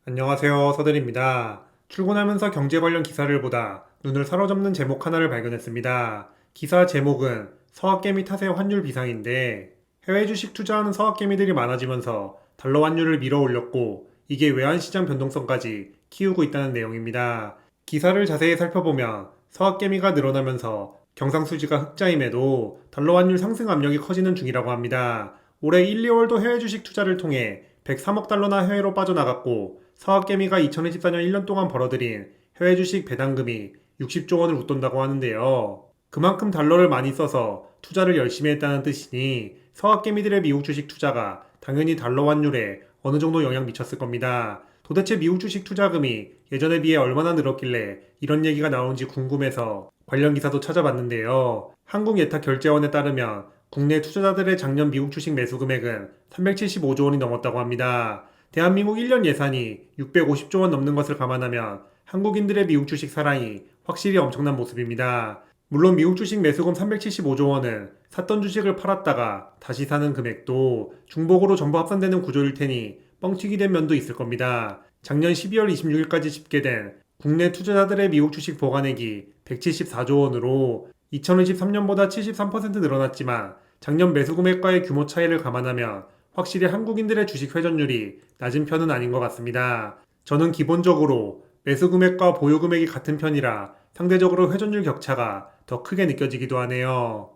안녕하세요. 서들입니다. 출근하면서 경제 관련 기사를 보다 눈을 사로잡는 제목 하나를 발견했습니다. 기사 제목은 서학개미 탓의 환율 비상인데 해외 주식 투자하는 서학개미들이 많아지면서 달러 환율을 밀어 올렸고 이게 외환시장 변동성까지 키우고 있다는 내용입니다. 기사를 자세히 살펴보면 서학개미가 늘어나면서 경상수지가 흑자임에도 달러 환율 상승 압력이 커지는 중이라고 합니다. 올해 1, 2월도 해외 주식 투자를 통해 103억 달러나 해외로 빠져나갔고 서학개미가 2024년 1년 동안 벌어들인 해외 주식 배당금이 60조 원을 웃돈다고 하는데요. 그만큼 달러를 많이 써서 투자를 열심히 했다는 뜻이니 서학개미들의 미국 주식 투자가 당연히 달러 환율에 어느 정도 영향 미쳤을 겁니다. 도대체 미국 주식 투자금이 예전에 비해 얼마나 늘었길래 이런 얘기가 나오는지 궁금해서 관련 기사도 찾아봤는데요. 한국예탁결제원에 따르면 국내 투자자들의 작년 미국 주식 매수 금액은 375조 원이 넘었다고 합니다. 대한민국 1년 예산이 650조 원 넘는 것을 감안하면 한국인들의 미국 주식 사랑이 확실히 엄청난 모습입니다. 물론 미국 주식 매수금 375조 원은 샀던 주식을 팔았다가 다시 사는 금액도 중복으로 전부 합산되는 구조일 테니 뻥튀기 된 면도 있을 겁니다. 작년 12월 26일까지 집계된 국내 투자자들의 미국 주식 보관액이 174조 원으로 2023년보다 73% 늘어났지만 작년 매수 금액과의 규모 차이를 감안하면 확실히 한국인들의 주식 회전율이 낮은 편은 아닌 것 같습니다. 저는 기본적으로 매수 금액과 보유 금액이 같은 편이라 상대적으로 회전율 격차가 더 크게 느껴지기도 하네요.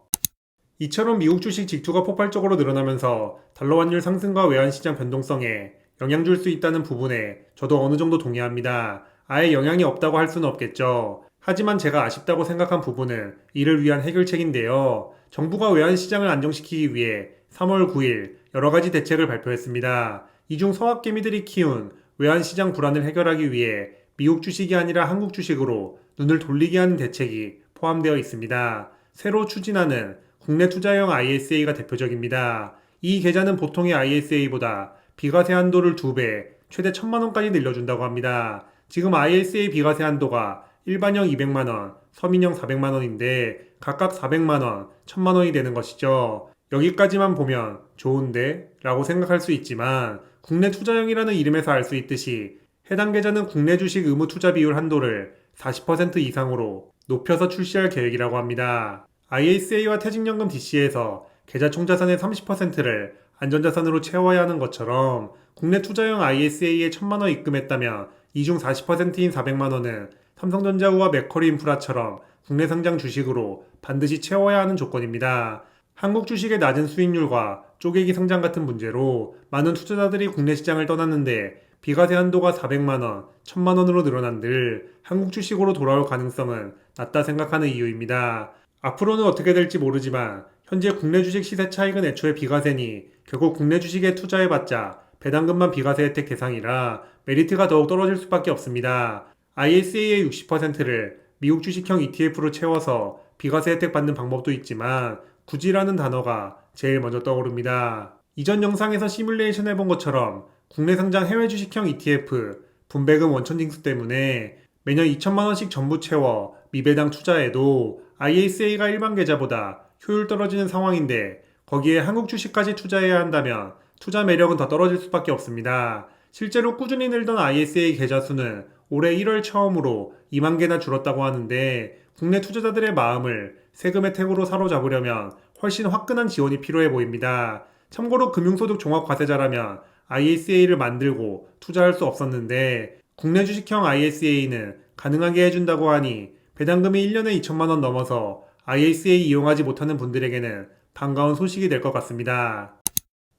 이처럼 미국 주식 직투가 폭발적으로 늘어나면서 달러 환율 상승과 외환시장 변동성에 영향 줄 수 있다는 부분에 저도 어느 정도 동의합니다. 아예 영향이 없다고 할 수는 없겠죠. 하지만 제가 아쉽다고 생각한 부분은 이를 위한 해결책인데요. 정부가 외환시장을 안정시키기 위해 3월 9일 여러 가지 대책을 발표했습니다. 이 중 서학개미들이 키운 외환시장 불안을 해결하기 위해 미국 주식이 아니라 한국 주식으로 눈을 돌리게 하는 대책이 포함되어 있습니다. 새로 추진하는 국내 투자형 ISA가 대표적입니다. 이 계좌는 보통의 ISA보다 비과세 한도를 2배, 최대 1,000만 원까지 늘려준다고 합니다. 지금 ISA 비과세 한도가 일반형 200만 원, 서민형 400만 원인데 각각 400만 원, 1,000만 원이 되는 것이죠. 여기까지만 보면 좋은데? 라고 생각할 수 있지만 국내 투자형이라는 이름에서 알 수 있듯이 해당 계좌는 국내 주식 의무 투자 비율 한도를 40% 이상으로 높여서 출시할 계획이라고 합니다. ISA와 퇴직연금 DC에서 계좌 총자산의 30%를 안전자산으로 채워야 하는 것처럼 국내 투자형 ISA에 1,000만 원 입금했다면 이 중 40%인 400만 원은 삼성전자와 맥쿼리 인프라처럼 국내 상장 주식으로 반드시 채워야 하는 조건입니다. 한국 주식의 낮은 수익률과 쪼개기 성장 같은 문제로 많은 투자자들이 국내 시장을 떠났는데 비과세 한도가 400만 원, 1,000만 원으로 늘어난들 한국 주식으로 돌아올 가능성은 낮다 생각하는 이유입니다. 앞으로는 어떻게 될지 모르지만 현재 국내 주식 시세 차익은 애초에 비과세니 결국 국내 주식에 투자해봤자 배당금만 비과세 혜택 대상이라 메리트가 더욱 떨어질 수밖에 없습니다. ISA의 60%를 미국 주식형 ETF로 채워서 비과세 혜택 받는 방법도 있지만 굳이라는 단어가 제일 먼저 떠오릅니다. 이전 영상에서 시뮬레이션 해본 것처럼 국내 상장 해외 주식형 ETF 분배금 원천징수 때문에 매년 2천만 원씩 전부 채워 미배당 투자해도 ISA가 일반 계좌보다 효율 떨어지는 상황인데 거기에 한국 주식까지 투자해야 한다면 투자 매력은 더 떨어질 수밖에 없습니다. 실제로 꾸준히 늘던 ISA 계좌 수는 올해 1월 처음으로 2만 개나 줄었다고 하는데 국내 투자자들의 마음을 세금 혜택으로 사로잡으려면 훨씬 화끈한 지원이 필요해 보입니다. 참고로 금융소득 종합과세자라면 ISA를 만들고 투자할 수 없었는데 국내 주식형 ISA는 가능하게 해준다고 하니 배당금이 1년에 2천만 원 넘어서 ISA 이용하지 못하는 분들에게는 반가운 소식이 될 것 같습니다.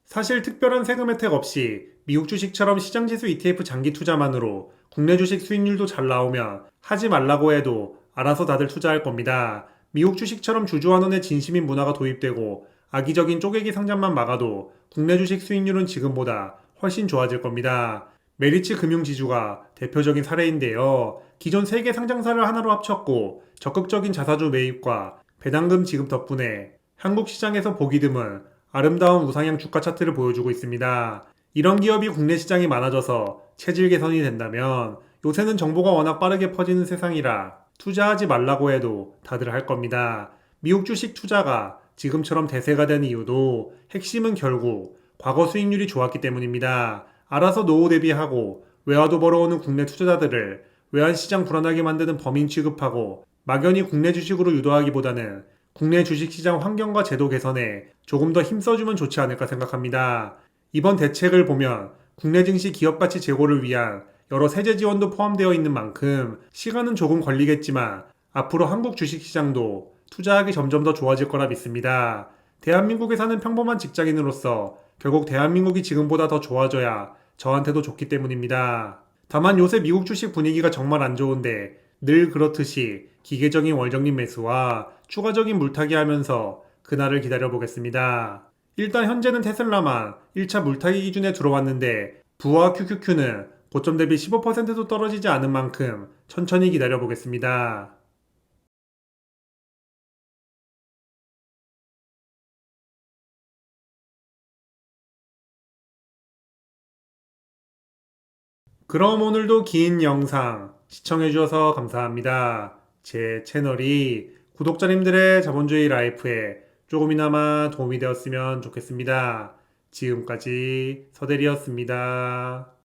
사실 특별한 세금 혜택 없이 미국 주식처럼 시장지수 ETF 장기 투자만으로 국내 주식 수익률도 잘 나오면 하지 말라고 해도 알아서 다들 투자할 겁니다. 미국 주식처럼 주주환원의 진심인 문화가 도입되고 악의적인 쪼개기 상장만 막아도 국내 주식 수익률은 지금보다 훨씬 좋아질 겁니다. 메리츠 금융지주가 대표적인 사례인데요. 기존 3개 상장사를 하나로 합쳤고 적극적인 자사주 매입과 배당금 지급 덕분에 한국 시장에서 보기 드문 아름다운 우상향 주가 차트를 보여주고 있습니다. 이런 기업이 국내 시장이 많아져서 체질 개선이 된다면 요새는 정보가 워낙 빠르게 퍼지는 세상이라 투자하지 말라고 해도 다들 할 겁니다. 미국 주식 투자가 지금처럼 대세가 된 이유도 핵심은 결국 과거 수익률이 좋았기 때문입니다. 알아서 노후 대비하고 외화도 벌어오는 국내 투자자들을 외환시장 불안하게 만드는 범인 취급하고 막연히 국내 주식으로 유도하기보다는 국내 주식시장 환경과 제도 개선에 조금 더 힘써주면 좋지 않을까 생각합니다. 이번 대책을 보면 국내 증시 기업가치 제고를 위한 여러 세제 지원도 포함되어 있는 만큼 시간은 조금 걸리겠지만 앞으로 한국 주식시장도 투자하기 점점 더 좋아질 거라 믿습니다. 대한민국에 사는 평범한 직장인으로서 결국 대한민국이 지금보다 더 좋아져야 저한테도 좋기 때문입니다. 다만 요새 미국 주식 분위기가 정말 안 좋은데 늘 그렇듯이 기계적인 월적립 매수와 추가적인 물타기 하면서 그날을 기다려보겠습니다. 일단 현재는 테슬라만 1차 물타기 기준에 들어왔는데 부와 QQQ는 고점 대비 15%도 떨어지지 않은 만큼 천천히 기다려보겠습니다. 그럼 오늘도 긴 영상 시청해주셔서 감사합니다. 제 채널이 구독자님들의 자본주의 라이프에 조금이나마 도움이 되었으면 좋겠습니다. 지금까지 서대리였습니다.